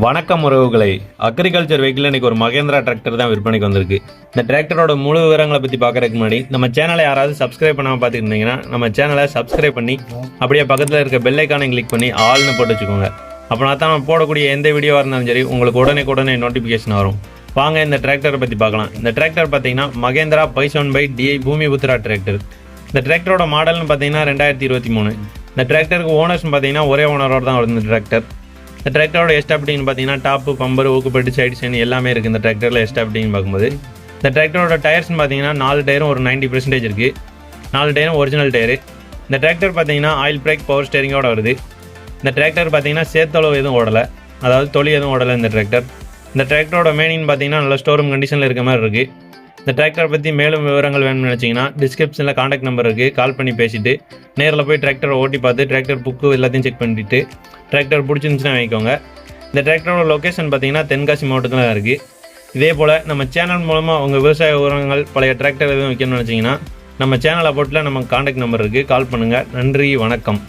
வணக்கம் உறவுகளை. Agriculture vehicle இன்னைக்கு ஒரு மகேந்திரா டிராக்டர் தான் விற்பனைக்கு வந்திருக்கு. இந்த டிராக்டரோட முழு விவரங்களை பற்றி பார்க்கறதுக்கு முன்னாடி நம்ம சேனலை யாராவது சப்ஸ்கிரைப் பண்ணாமல் பார்த்துட்டு இருந்தீங்கன்னா நம்ம சேனலை சப்ஸ்கிரைப் பண்ணி அப்படியே பக்கத்தில் இருக்க பெல் ஐக்கானை கிளிக் பண்ணி ஆல்னு போட்டு வச்சுக்கோங்க. அப்படின்னா தான் நம்ம போடக்கூடிய எந்த வீடியோவாக இருந்தாலும் சரி உங்களுக்கு உடனே நோட்டிஃபிகேஷன் வரும். வாங்க இந்த டிராக்டரை பற்றி பார்க்கலாம். இந்த டிராக்டர் பார்த்தீங்கன்னா மகேந்திரா பைசோன்/DI பூமிபுத்ரா டிராக்டர். இந்த டிராக்டரோட மாடல்னு பார்த்தீங்கன்னா 2023. இந்த டிராக்டருக்கு ஓனர்ஸ்னு பார்த்தீங்கன்னா ஒரே ஓனரோட தான் வருது இந்த டிராக்டர். இந்த டிராக்டரோட எஸ்டாப்டின்னு பார்த்தீங்கன்னா டாப்பு, பம்பர், ஊக்குப்பட்டு, சைடு செயின் எல்லாமே இருக்குது இந்த டிராக்டரில் எஸ்டாப்டின்னு பார்க்கும்போது. இந்த டிராக்டரோட டயர்ஸ்னு பார்த்தீங்கன்னா 4 டயரும் ஒரு 90% இருக்குது. 4 டயரும் ஒரிஜினல் டயரு. இந்த டிராக்டர் பார்த்தீங்கன்னா ஆயில் பிரேக், பவர் ஸ்டேரிங்கோட வருது. இந்த டிராக்டர் பார்த்தீங்கன்னா சேத்தளவு எதுவும் ஓடலை, அதாவது தொலி எதுவும் ஓடலை இந்த டிராக்டர். இந்த டிராக்டரோட மெயினின்னு பார்த்தீங்கன்னா நல்ல ஸ்டோரூம் கண்டிஷனில் இருக்க மாதிரி இருக்குது. இந்த டிராக்டரை பற்றி மேலும் விவரங்கள் வேணும்னு நினச்சிங்கன்னா டிஸ்கிரிப்ஷனில் காண்டாக்ட் நம்பர் இருக்குது, கால் பண்ணி பேசிவிட்டு நேரில் போய் டிராக்டரை ஓட்டி பார்த்து டிராக்டர் புக்கு எல்லாத்தையும் செக் பண்ணிவிட்டு டிராக்டர் பிடிச்சிருந்துச்சுன்னா வாங்கிக்கோங்க. இந்த டிராக்டரோட லொக்கேஷன் பார்த்தீங்கன்னா தென்காசி மாவட்டத்தில் தான் இருக்குது. இதே போல் நம்ம சேனல் மூலமாக உங்கள் விவசாய விவரங்கள், பழைய டிராக்டர் எதுவும் வைக்கணும்னு நினச்சிங்கன்னா நம்ம சேனலை போட்டில் நம்ம காண்டாக்ட் நம்பர் இருக்குது, கால் பண்ணுங்கள். நன்றி, வணக்கம்.